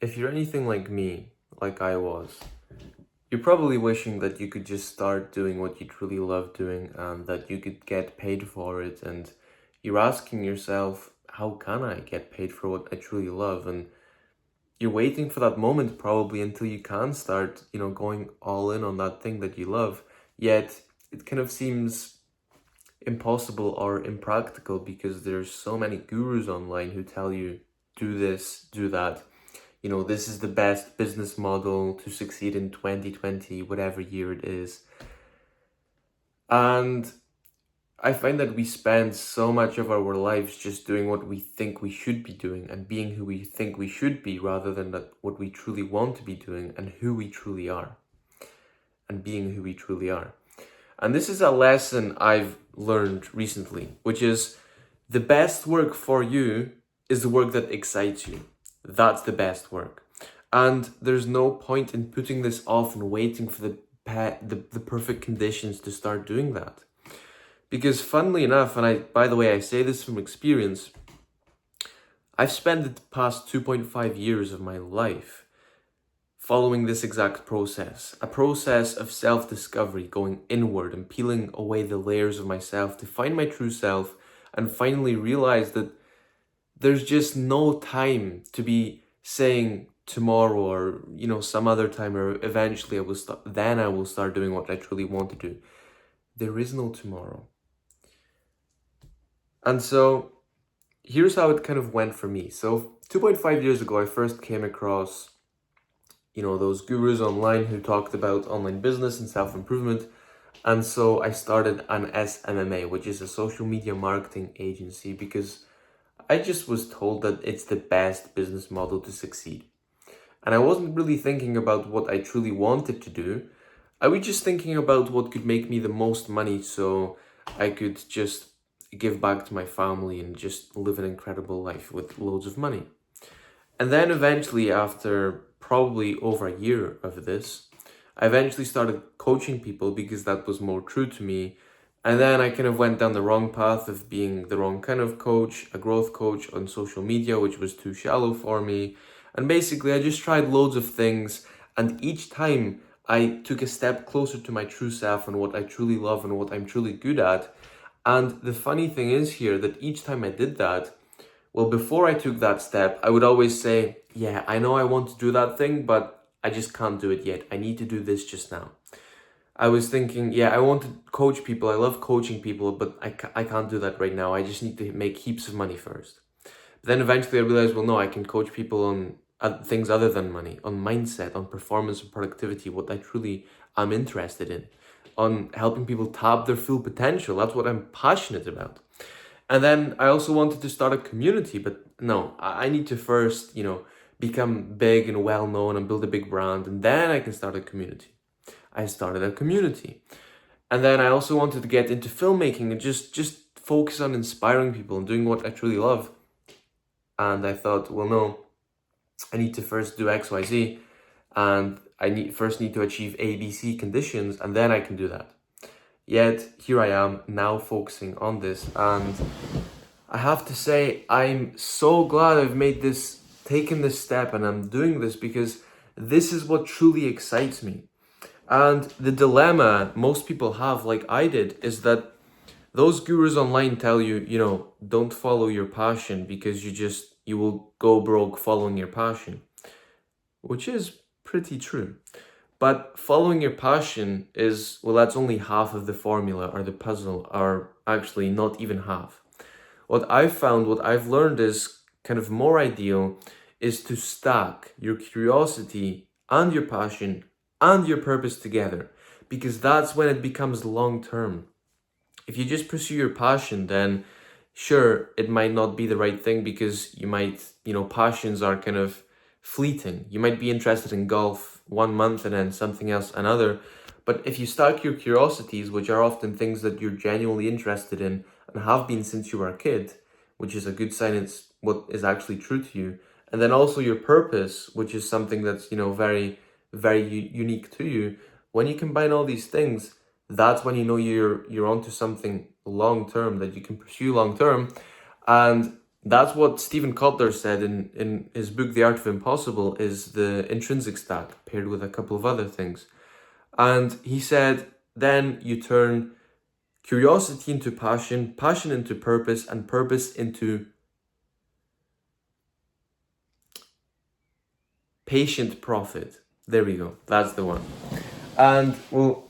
If you're anything like me, like I was, you're probably wishing that you could just start doing what you truly love doing and that you could get paid for it. And you're asking yourself, how can I get paid for what I truly love? And you're waiting for that moment probably until you can start, going all in on that thing that you love. Yet it kind of seems impossible or impractical because there's so many gurus online who tell you do this, do that. This is the best business model to succeed in 2020, whatever year it is. And I find that we spend so much of our lives just doing what we think we should be doing and being who we think we should be rather than what we truly want to be doing and who we truly are and being who we truly are. And this is a lesson I've learned recently, which is the best work for you is the work that excites you. That's the best work. And there's no point in putting this off and waiting for the perfect conditions to start doing that. Because funnily enough, and by the way, I say this from experience, I've spent the past 2.5 years of my life following this exact process, a process of self-discovery, going inward and peeling away the layers of myself to find my true self and finally realize that there's just no time to be saying tomorrow or some other time or eventually I will start doing what I truly want to do. There is no tomorrow. And so here's how it kind of went for me. So 2.5 years ago, I first came across those gurus online who talked about online business and self-improvement. And so I started an SMMA, which is a social media marketing agency, because I just was told that it's the best business model to succeed. And I wasn't really thinking about what I truly wanted to do. I was just thinking about what could make me the most money so I could just give back to my family and just live an incredible life with loads of money. And then eventually, after probably over a year of this, I eventually started coaching people because that was more true to me. And then I kind of went down the wrong path of being the wrong kind of coach, a growth coach on social media, which was too shallow for me. And basically, I just tried loads of things. And each time I took a step closer to my true self and what I truly love and what I'm truly good at. And the funny thing is here that each time I did that, well, before I took that step, I would always say, yeah, I know I want to do that thing, but I just can't do it yet. I need to do this just now. I was thinking, yeah, I want to coach people. I love coaching people, but I can't do that right now. I just need to make heaps of money first. But then eventually I realized, well, no, I can coach people on things other than money, on mindset, on performance and productivity, what I truly am interested in, on helping people tap their full potential. That's what I'm passionate about. And then I also wanted to start a community, but no, I need to first, become big and well known and build a big brand, and then I can start a community. I started a community. And then I also wanted to get into filmmaking and just focus on inspiring people and doing what I truly love. And I thought, well, no, I need to first do XYZ, and I first need to achieve ABC conditions, and then I can do that. Yet here I am now focusing on this, and I have to say I'm so glad I've taken this step, and I'm doing this because this is what truly excites me. And the dilemma most people have, like I did, is that those gurus online tell you, don't follow your passion because you will go broke following your passion, which is pretty true. But following your passion is, well, that's only half of the formula or the puzzle, or actually not even half. What I've found, what I've learned is kind of more ideal is to stack your curiosity and your passion and your purpose together, because that's when it becomes long term. If you just pursue your passion, then sure, it might not be the right thing because you might, passions are kind of fleeting. You might be interested in golf 1 month and then something else another. But if you stack your curiosities, which are often things that you're genuinely interested in and have been since you were a kid, which is a good sign it's what is actually true to you, and then also your purpose, which is something that's, very, very unique to you, when you combine all these things, that's when you know you're onto something long term that you can pursue long term. And That's what Stephen Kotler said in his book, The Art of Impossible, is the intrinsic stack paired with a couple of other things. And he said, then you turn curiosity into passion, passion into purpose, and purpose into patient profit. There we go. That's the one. And well,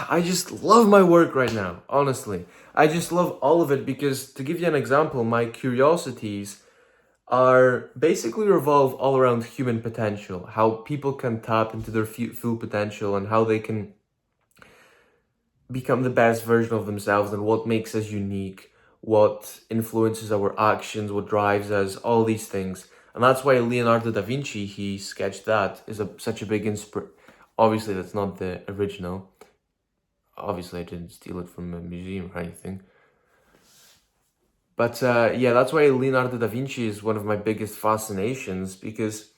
I just love my work right now, honestly. I just love all of it because, to give you an example, my curiosities are basically revolve all around human potential, how people can tap into their full potential and how they can become the best version of themselves and what makes us unique, what influences our actions, what drives us, all these things. And that's why Leonardo da Vinci, he sketched that, is such a big inspiration. Obviously, that's not the original. Obviously, I didn't steal it from a museum or anything. But yeah, that's why Leonardo da Vinci is one of my biggest fascinations, because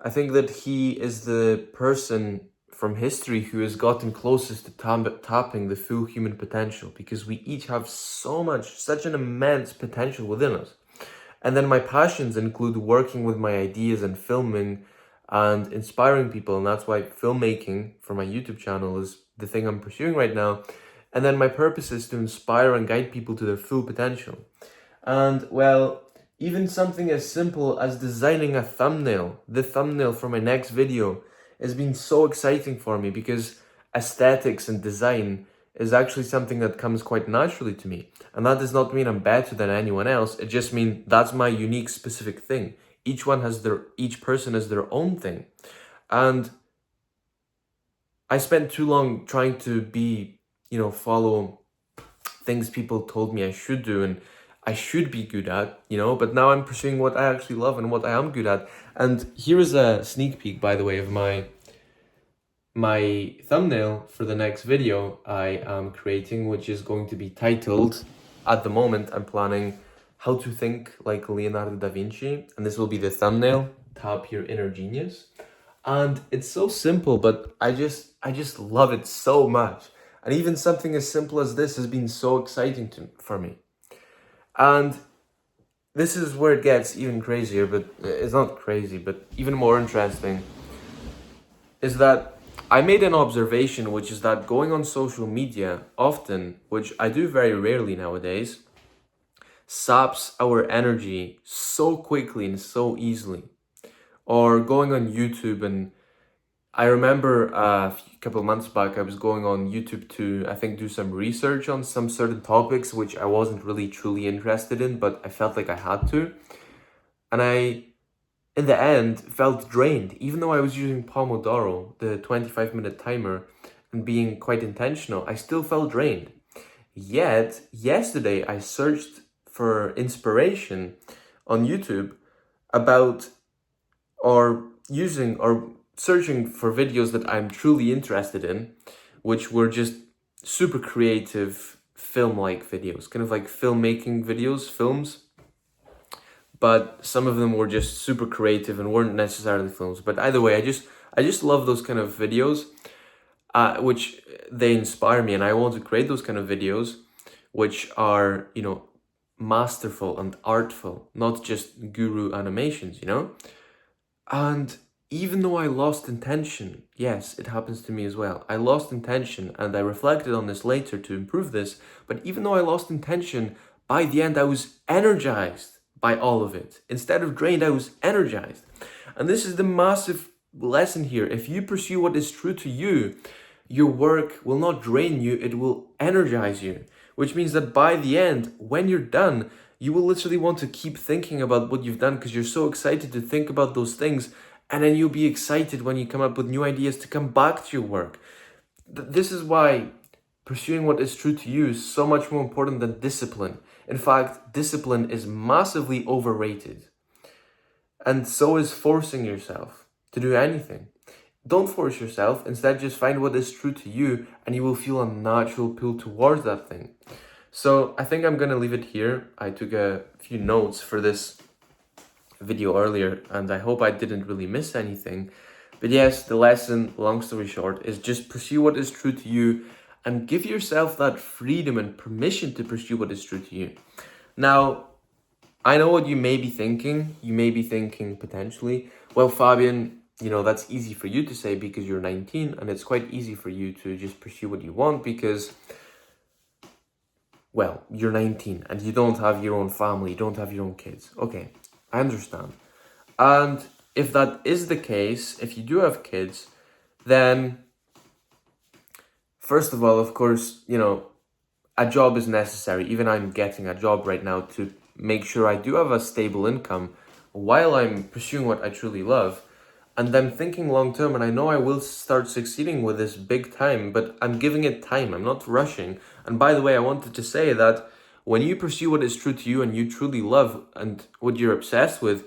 I think that he is the person from history who has gotten closest to tapping the full human potential, because we each have such an immense potential within us. And then my passions include working with my ideas and filming and inspiring people, and that's why filmmaking for my YouTube channel is the thing I'm pursuing right now. And then my purpose is to inspire and guide people to their full potential. And well, even something as simple as designing a thumbnail, the thumbnail for my next video, has been so exciting for me because aesthetics and design is actually something that comes quite naturally to me. And that does not mean I'm better than anyone else. It just means that's my unique specific thing. Each person has their own thing. And I spent too long trying to follow things people told me I should do and I should be good at, but now I'm pursuing what I actually love and what I am good at. And here is a sneak peek, by the way, of my thumbnail for the next video I am creating, which is going to be titled, at the moment, I'm planning How to Think Like Leonardo da Vinci. And this will be the thumbnail, Tap Your Inner Genius. And it's so simple, but I just love it so much. And even something as simple as this has been so exciting for me. And this is where it gets even crazier, but it's not crazy, but even more interesting, is that I made an observation, which is that going on social media often, which I do very rarely nowadays, saps our energy so quickly and so easily. Or going on YouTube, and I remember a couple of months back, I was going on YouTube to, I think, do some research on some certain topics, which I wasn't really truly interested in, but I felt like I had to. And I, in the end, felt drained, even though I was using Pomodoro, the 25-minute timer, and being quite intentional, I still felt drained. Yet, yesterday, I searched for inspiration on YouTube about, or searching for videos that I'm truly interested in, which were just super creative film-like videos, kind of like filmmaking videos, films. But some of them were just super creative and weren't necessarily films. But either way, I just love those kind of videos, which they inspire me, and I want to create those kind of videos, which are, masterful and artful, not just guru animations, And even though I lost intention, yes, it happens to me as well. I lost intention, and I reflected on this later to improve this. But even though I lost intention, by the end I was energized by all of it. Instead of drained, I was energized. And this is the massive lesson here. If you pursue what is true to you, your work will not drain you, it will energize you. Which means that by the end, when you're done, you will literally want to keep thinking about what you've done because you're so excited to think about those things. And then you'll be excited when you come up with new ideas to come back to your work. This is why pursuing what is true to you is so much more important than discipline. In fact, discipline is massively overrated. And so is forcing yourself to do anything. Don't force yourself. Instead, just find what is true to you and you will feel a natural pull towards that thing. So I think I'm going to leave it here. I took a few notes for this video earlier and I hope I didn't really miss anything. But yes, the lesson, long story short, is just pursue what is true to you and give yourself that freedom and permission to pursue what is true to you. Now, I know what you may be thinking. You may be thinking potentially, well, Fabian, that's easy for you to say because you're 19, and it's quite easy for you to just pursue what you want because, well, you're 19 and you don't have your own family, you don't have your own kids. Okay, I understand. And if that is the case, if you do have kids, then first of all, of course, a job is necessary. Even I'm getting a job right now to make sure I do have a stable income while I'm pursuing what I truly love. And then thinking long term, and I know I will start succeeding with this big time, but I'm giving it time. I'm not rushing. And by the way, I wanted to say that when you pursue what is true to you and you truly love and what you're obsessed with,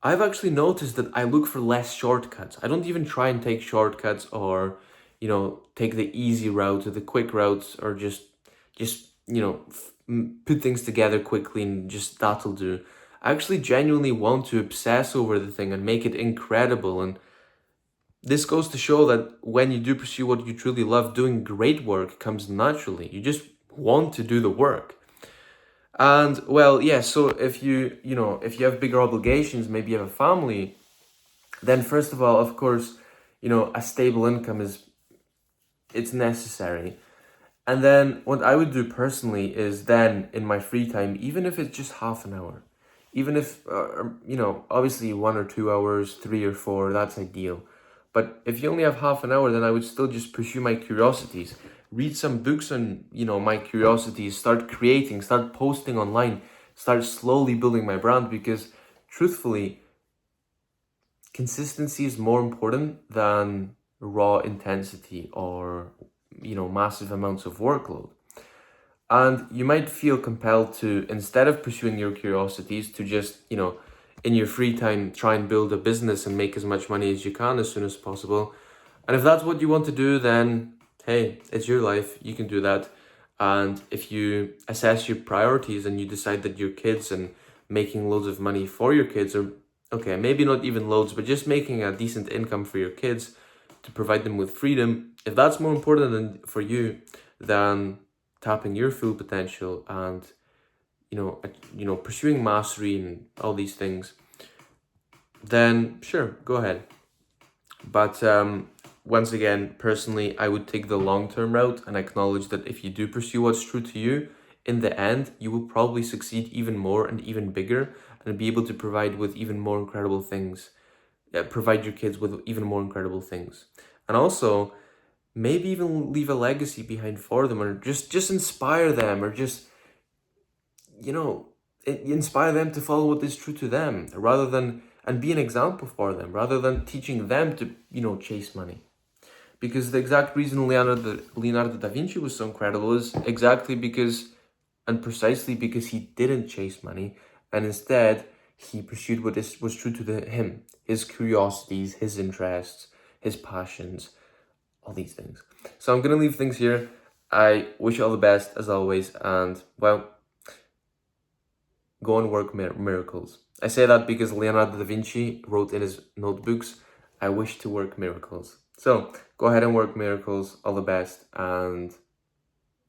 I've actually noticed that I look for less shortcuts. I don't even try and take shortcuts or, take the easy route or the quick routes or just, put things together quickly and just that'll do. I actually genuinely want to obsess over the thing and make it incredible. And this goes to show that when you do pursue what you truly love, doing great work comes naturally. You just want to do the work. And well, yeah, so if if you have bigger obligations, maybe you have a family, then first of all, of course, a stable income it's necessary. And then what I would do personally is then in my free time, even if it's just half an hour, even if, obviously 1 or 2 hours, 3 or 4, that's ideal. But if you only have half an hour, then I would still just pursue my curiosities, read some books on, my curiosities, start creating, start posting online, start slowly building my brand because truthfully, consistency is more important than raw intensity or, massive amounts of workload. And you might feel compelled to, instead of pursuing your curiosities, to just, in your free time, try and build a business and make as much money as you can as soon as possible. And if that's what you want to do, then hey, it's your life. You can do that. And if you assess your priorities and you decide that your kids and making loads of money for your kids, or okay, maybe not even loads, but just making a decent income for your kids to provide them with freedom, if that's more important for you than tapping your full potential and pursuing mastery and all these things, then sure, go ahead. But once again, personally, I would take the long-term route and acknowledge that if you do pursue what's true to you, in the end, you will probably succeed even more and even bigger and be able to provide with even more incredible things, provide your kids with even more incredible things. And also, maybe even leave a legacy behind for them, or just inspire them, or just inspire them to follow what is true to them, rather than, and be an example for them, rather than teaching them to chase money. Because the exact reason Leonardo da Vinci was so incredible is exactly because, and precisely because, he didn't chase money, and instead he pursued what was true to him, his curiosities, his interests, his passions, all these things. So I'm gonna leave things here. I wish you all the best as always, and well, go and work miracles. I say that because Leonardo da Vinci wrote in his notebooks, I wish to work miracles. So go ahead and work miracles, all the best, and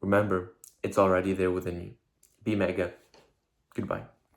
remember, it's already there within you. Be mega. Goodbye.